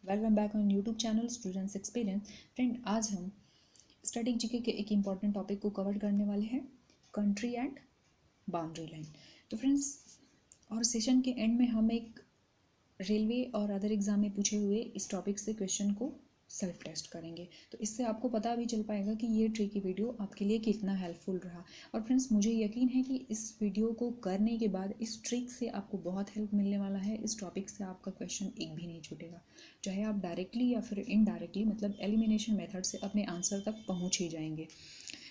Welcome back on YouTube channel students experience. Friend, आज हम static GK के एक इम्पॉर्टेंट टॉपिक को कवर करने वाले हैं, कंट्री एंड बाउंड्री लाइन। तो फ्रेंड्स, और सेशन के एंड में हम एक रेलवे और अदर एग्जाम में पूछे हुए इस टॉपिक से क्वेश्चन को सेल्फ टेस्ट करेंगे। तो इससे आपको पता भी चल पाएगा कि ये ट्रिकी वीडियो आपके लिए कितना हेल्पफुल रहा। और फ्रेंड्स, मुझे यकीन है कि इस वीडियो को करने के बाद इस ट्रिक से आपको बहुत हेल्प मिलने वाला है। इस टॉपिक से आपका क्वेश्चन एक भी नहीं छूटेगा, चाहे आप डायरेक्टली या फिर इनडायरेक्टली, मतलब एलिमिनेशन मेथड से अपने आंसर तक पहुँच ही जाएंगे।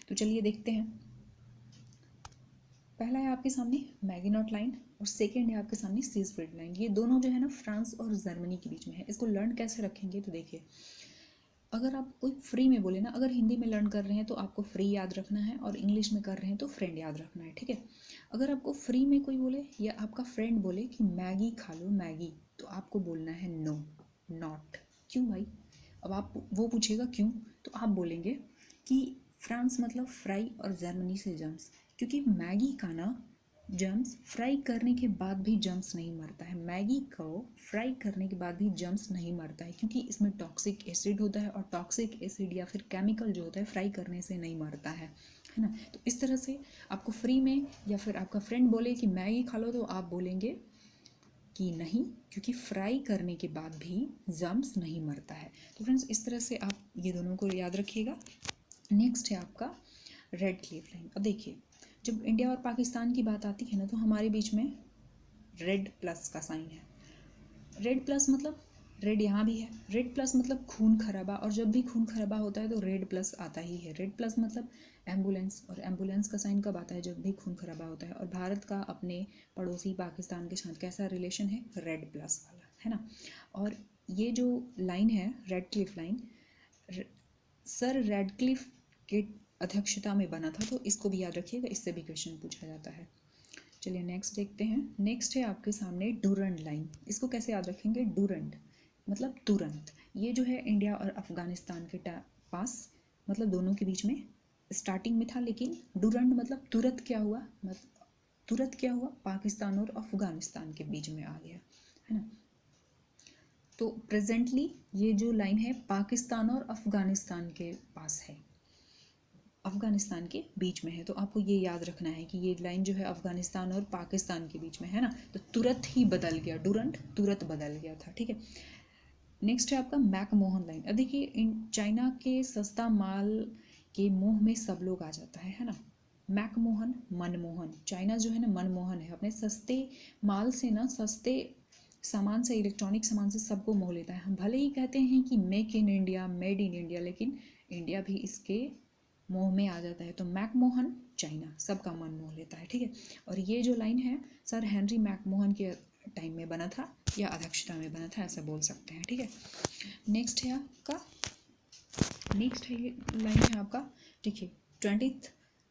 तो चलिए देखते हैं। पहला है आपके सामने मैगिनॉट लाइन और सेकेंड है आपके सामने सीजफील्ड लाइन। ये दोनों जो है ना फ्रांस और जर्मनी के बीच में है। इसको लर्न कैसे रखेंगे, तो देखिए, अगर आप कोई फ्री में बोले ना, अगर हिंदी में लर्न कर रहे हैं तो आपको फ्री याद रखना है और इंग्लिश में कर रहे हैं तो फ्रेंड याद रखना है, ठीक है। अगर आपको फ्री में कोई बोले या आपका फ्रेंड बोले कि मैगी खा लो मैगी, तो आपको बोलना है नो, नॉट। क्यों भाई? अब आप वो पूछेगा क्यों, तो आप बोलेंगे कि फ्रांस मतलब फ्राई और जर्मनी से जम्स, क्योंकि मैगी का ना जम्स फ्राई करने के बाद भी जम्स नहीं मरता है। मैगी को फ्राई करने के बाद भी जम्स नहीं मरता है, क्योंकि इसमें टॉक्सिक एसिड होता है और टॉक्सिक एसिड या फिर केमिकल जो होता है फ्राई करने से नहीं मरता है ना। तो इस तरह से आपको फ्री में या फिर आपका फ्रेंड बोले कि मैगी खा लो, तो आप बोलेंगे कि नहीं, क्योंकि फ्राई करने के बाद भी जम्स नहीं मरता है। तो फ्रेंड्स, इस तरह से आप ये दोनों को याद रखिएगा। नेक्स्ट है आपका रेड क्लिफ लाइन। अब देखिए, जब इंडिया और पाकिस्तान की बात आती है ना, तो हमारे बीच में रेड प्लस का साइन है। रेड प्लस मतलब रेड यहाँ भी है। रेड प्लस मतलब खून खराबा, और जब भी खून खराबा होता है तो रेड प्लस आता ही है। रेड प्लस मतलब एम्बुलेंस, और एम्बुलेंस का साइन कब आता है? जब भी खून खराबा होता है। और भारत का अपने पड़ोसी पाकिस्तान के साथ कैसा रिलेशन है? रेड प्लस वाला, है ना। और ये जो लाइन है Radcliffe line, sir Radcliffe के अध्यक्षता में बना था, तो इसको भी याद रखिएगा, इससे भी क्वेश्चन पूछा जाता है। चलिए नेक्स्ट देखते हैं। नेक्स्ट है आपके सामने डूरंड लाइन। इसको कैसे याद रखेंगे? डूरंड मतलब तुरंत। ये जो है इंडिया और अफगानिस्तान के पास, मतलब दोनों के बीच में स्टार्टिंग में था, लेकिन डूरंड मतलब तुरंत क्या हुआ, मतलब तुरंत क्या हुआ, पाकिस्तान और अफगानिस्तान के बीच में आ गया, है ना। तो प्रेजेंटली ये जो लाइन है पाकिस्तान और अफगानिस्तान के पास है, अफगानिस्तान के बीच में है। तो आपको ये याद रखना है कि ये लाइन जो है अफगानिस्तान और पाकिस्तान के बीच में है ना। तो तुरंत ही बदल गया, डूरंड तुरंत बदल गया था, ठीक है। नेक्स्ट है आपका मैकमोहन लाइन। अब देखिए, चाइना के सस्ता माल के मुंह में सब लोग आ जाता है ना। मैकमोहन, मनमोहन। चाइना जो है ना मनमोहन है, अपने सस्ते माल से ना, सस्ते सामान से, इलेक्ट्रॉनिक सामान से सबको मोह लेता है। हम भले ही कहते हैं कि make in India, made in India, लेकिन इंडिया भी इसके मोह में आ जाता है। तो मैकमोहन चाइना सबका मन मोह लेता है, ठीक है। और ये जो लाइन है सर हेनरी मैकमोहन के टाइम में बना था या अध्यक्षता में बना था, ऐसा बोल सकते हैं, ठीक है। नेक्स्ट है आपका, नेक्स्ट है ये लाइन है आपका, देखिए 20th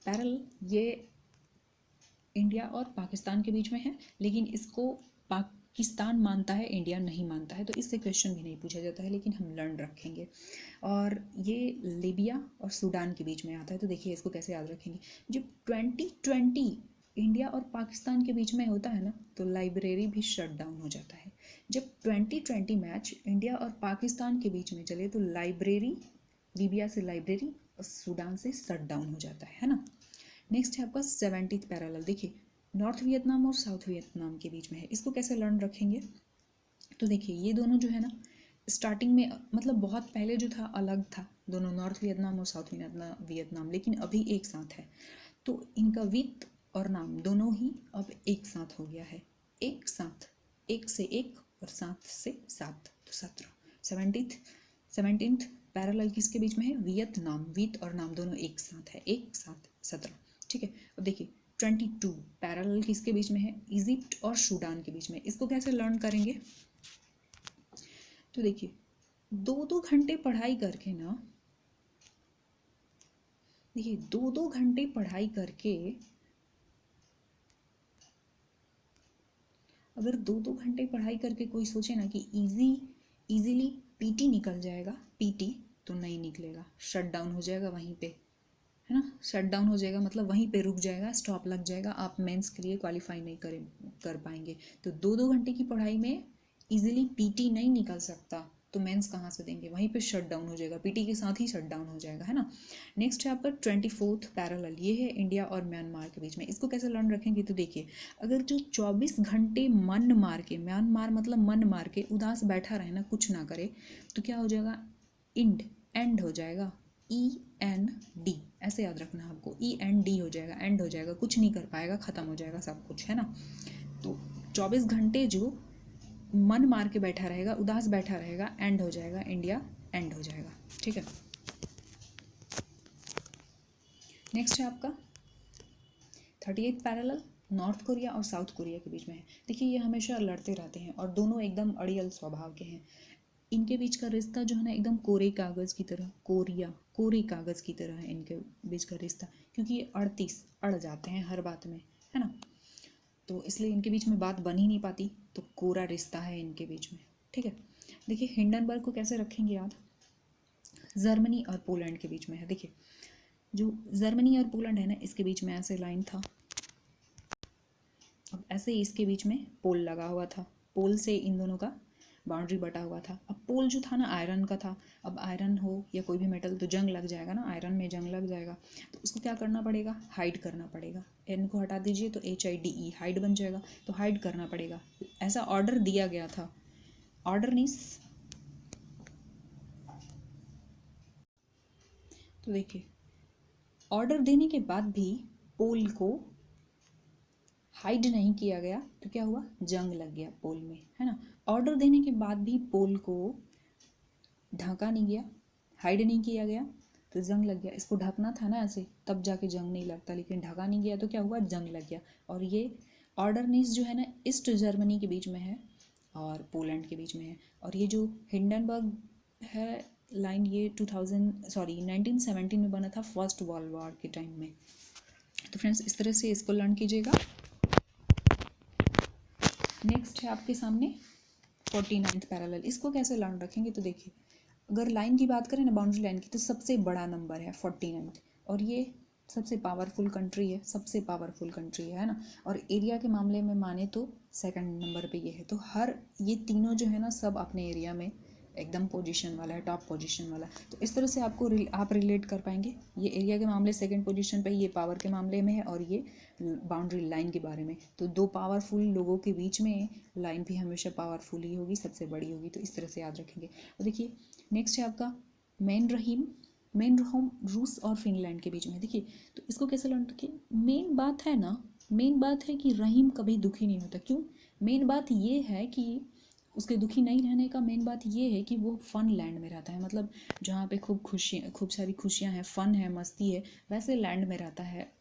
पैरल। ये इंडिया और पाकिस्तान के बीच में है, लेकिन इसको पाकिस्तान मानता है, इंडिया नहीं मानता है, तो इससे क्वेश्चन भी नहीं पूछा जाता है, लेकिन हम लर्न रखेंगे। और ये लीबिया और सूडान के बीच में आता है। तो देखिए इसको कैसे याद रखेंगे। जब 2020 इंडिया और पाकिस्तान के बीच में होता है ना, तो लाइब्रेरी भी शट डाउन हो जाता है। जब 2020 मैच इंडिया और पाकिस्तान के बीच में चले, तो लाइब्रेरी, लीबिया से लाइब्रेरी और सूडान से शट डाउन हो जाता है ना। नेक्स्ट है आपका 70th पैरेलल। देखिए, नॉर्थ वियतनाम और साउथ वियतनाम के बीच में है। इसको कैसे लर्न रखेंगे? तो देखिए, ये दोनों जो है ना स्टार्टिंग में, मतलब बहुत पहले जो था अलग था दोनों, नॉर्थ वियतनाम और साउथ वियतनाम, लेकिन अभी एक साथ है। तो इनका वित और नाम दोनों ही अब एक साथ हो गया है। एक साथ, एक से एक और सात से सात, तो 17th 17th पैरेलल किसके बीच में है? वियतनाम, वित और नाम दोनों एक साथ है, एक साथ 17, ठीक है। और देखिए 22 पैरेलल किसके बीच में है? इजिप्ट और सूडान के बीच में। इसको कैसे लर्न करेंगे? तो देखिए, 2-2 घंटे पढ़ाई करके ना, देखिए 2-2 घंटे पढ़ाई करके, अगर 2-2 घंटे पढ़ाई करके कोई सोचे ना कि इजीली पीटी निकल जाएगा, पीटी तो नहीं निकलेगा, शट डाउन हो जाएगा वहीं पे, है ना। शट डाउन हो जाएगा मतलब वहीं पे रुक जाएगा, स्टॉप लग जाएगा, आप मेंस के लिए क्वालिफाई नहीं कर पाएंगे। तो 2-2 घंटे की पढ़ाई में इजीली पीटी नहीं निकल सकता, तो मेंस कहाँ से देंगे, वहीं पे शट डाउन हो जाएगा, पीटी के साथ ही शट डाउन हो जाएगा, है ना। नेक्स्ट है आपका 24th पैरेलल, ये है इंडिया और म्यांमार के बीच में। इसको कैसे लर्न रखेंगे तो देखिए, अगर जो 24 घंटे मन मार के, म्यांमार मतलब मन मार के उदास बैठा रहे ना, कुछ ना करे, तो क्या हो जाएगा, एंड हो जाएगा, END, ऐसे याद रखना आपको, END हो जाएगा, एंड हो जाएगा, कुछ नहीं कर पाएगा, खत्म हो जाएगा सब कुछ, है ना। तो 24 घंटे जो मन मार के बैठा रहेगा, उदास बैठा रहेगा, एंड हो जाएगा, इंडिया एंड हो जाएगा, ठीक है। नेक्स्ट है आपका 38th पैरेलल, नॉर्थ कोरिया और साउथ कोरिया के बीच में है। देखिए ये हमेशा लड़ते रहते हैं और दोनों एकदम अड़ियल स्वभाव के हैं। इनके बीच का रिश्ता जो है ना एकदम कोरे कागज़ की तरह, कोरे कागज़ की तरह है इनके बीच का रिश्ता, क्योंकि ये अड़ जाते हैं हर बात में, है ना। तो इसलिए इनके बीच में बात बन ही नहीं पाती, तो कोरा रिश्ता है इनके बीच में, ठीक है। देखिए हिंडनबर्ग को कैसे रखेंगे याद, जर्मनी और पोलैंड के बीच में है। देखिए जो जर्मनी और पोलैंड है ना, इसके बीच में ऐसे लाइन था, अब ऐसे ही इसके बीच में पोल लगा हुआ था, पोल से इन दोनों का बाउंड्री बटा हुआ था। अब पोल जो था ना आयरन का था, अब आयरन हो या कोई भी मेटल तो जंग लग जाएगा ना, आयरन में जंग लग जाएगा, तो उसको क्या करना पड़ेगा, हाइड करना पड़ेगा। एन को हटा दीजिए तो HIDE, हाइड बन जाएगा, तो हाइड करना पड़ेगा। ऐसा ऑर्डर दिया गया था, ऑर्डर नहीं, तो देखिए ऑर्डर देने के बाद भी पोल को हाइड नहीं किया गया, तो क्या हुआ, जंग लग गया पोल में, है ना। ऑर्डर देने के बाद भी पोल को ढका नहीं गया, हाइड नहीं किया गया, तो जंग लग गया। इसको ढकना था ना ऐसे, तब जाके जंग नहीं लगता, लेकिन ढका नहीं गया तो क्या हुआ, जंग लग गया। और ये ऑर्डरनीस जो है ना ईस्ट जर्मनी के बीच में है और पोलैंड के बीच में है। और ये जो हिंडनबर्ग है लाइन, ये 1917 में बना था, फर्स्ट वर्ल्ड वॉर के टाइम में। तो फ्रेंड्स इस तरह से इसको लर्न कीजिएगा। नेक्स्ट है आपके सामने 49th पैरेलल, इसको कैसे लर्न रखेंगे तो देखिए, अगर लाइन की बात करें ना, बाउंड्री लाइन की, तो सबसे बड़ा नंबर है 49, और ये सबसे पावरफुल कंट्री है, सबसे पावरफुल कंट्री है ना। और एरिया के मामले में माने तो सेकंड नंबर पे ये है। तो हर ये तीनों जो है ना सब अपने एरिया में एकदम पोजीशन वाला है, टॉप पोजीशन वाला। तो इस तरह से आप रिलेट कर पाएंगे, ये एरिया के मामले सेकंड पोजीशन पे, ये पावर के मामले में है, और ये बाउंड्री लाइन के बारे में। तो दो पावरफुल लोगों के बीच में लाइन भी हमेशा पावरफुल ही होगी, सबसे बड़ी होगी, तो इस तरह से याद रखेंगे। और देखिए नेक्स्ट है आपका मेन रहीम रूस और फिनलैंड के बीच में। देखिए तो इसको कैसे लर्न रखें, मेन बात है कि रहीम कभी दुखी नहीं होता। क्यों, मेन बात ये है कि उसके दुखी नहीं रहने का मेन बात ये है कि वो फन लैंड में रहता है, मतलब जहाँ पे खूब सारी खुशियाँ हैं, फन है, मस्ती है, वैसे लैंड में रहता है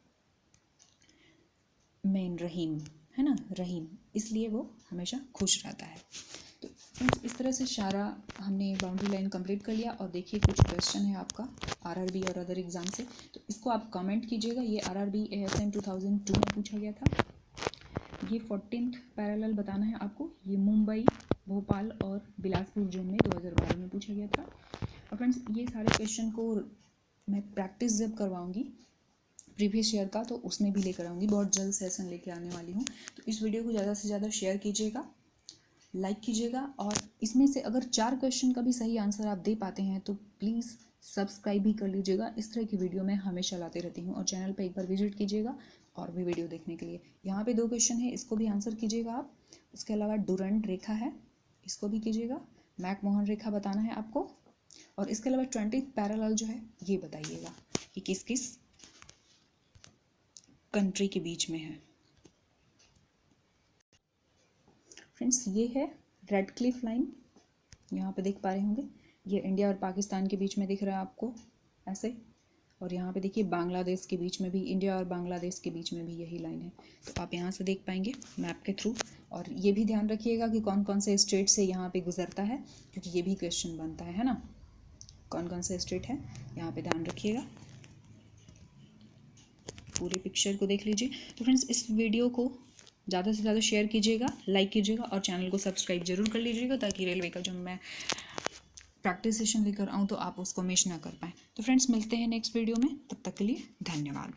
मेन रहीम, है ना, रहीम, इसलिए वो हमेशा खुश रहता है। तो फ्रेंड्स इस तरह से सारा हमने बाउंड्री लाइन कंप्लीट कर लिया। और देखिए कुछ क्वेश्चन है आपका RRB और अदर एग्जाम से, तो इसको आप कमेंट कीजिएगा। ये RRB ASM 2002 में पूछा गया था। ये 14th पैरेलल बताना है आपको, ये मुंबई, भोपाल और बिलासपुर जोन में 2012 में पूछा गया था। और फ्रेंड्स ये सारे क्वेश्चन को मैं प्रैक्टिस जब करवाऊँगी प्रीवियस ईयर का, तो उसमें भी लेकर आऊँगी, बहुत जल्द सेशन लेके आने वाली हूँ। तो इस वीडियो को ज़्यादा से ज़्यादा शेयर कीजिएगा, लाइक कीजिएगा, और इसमें से अगर 4 क्वेश्चन का भी सही आंसर आप दे पाते हैं तो प्लीज़ सब्सक्राइब भी कर लीजिएगा। इस तरह की वीडियो मैं हमेशा लाते रहती हूँ, और चैनल पे एक बार विजिट कीजिएगा और भी वीडियो देखने के लिए। यहाँ पे 2 क्वेश्चन है, इसको भी आंसर कीजिएगा आप। उसके अलावा डुरंट रेखा है, इसको भी कीजिएगा। मैकमोहन रेखा बताना है आपको। और इसके अलावा 20th पैरेलल जो है ये बताइएगा कि किस किस कंट्री के बीच में है। फ्रेंड्स ये है रेड क्लिफ लाइन, यहाँ पे देख पा रहे होंगे, ये इंडिया और पाकिस्तान के बीच में दिख रहा है आपको ऐसे। और यहाँ पे देखिए बांग्लादेश के बीच में भी, इंडिया और बांग्लादेश के बीच में भी यही लाइन है, तो आप यहाँ से देख पाएंगे मैप के थ्रू। और ये भी ध्यान रखिएगा कि कौन कौन से स्टेट से यहाँ पे गुजरता है, क्योंकि ये भी क्वेश्चन बनता है ना, कौन कौन से स्टेट है यहाँ पे ध्यान रखिएगा। पूरे पिक्चर को देख लीजिए। तो फ्रेंड्स इस वीडियो को ज़्यादा से ज़्यादा शेयर कीजिएगा, लाइक कीजिएगा, और चैनल को सब्सक्राइब जरूर कर लीजिएगा, ताकि रेलवे का जो मैं प्रैक्टिस सेशन लेकर आऊँ तो आप उसको मिस ना कर पाएँ। तो फ्रेंड्स मिलते हैं नेक्स्ट वीडियो में, तब तक के लिए धन्यवाद।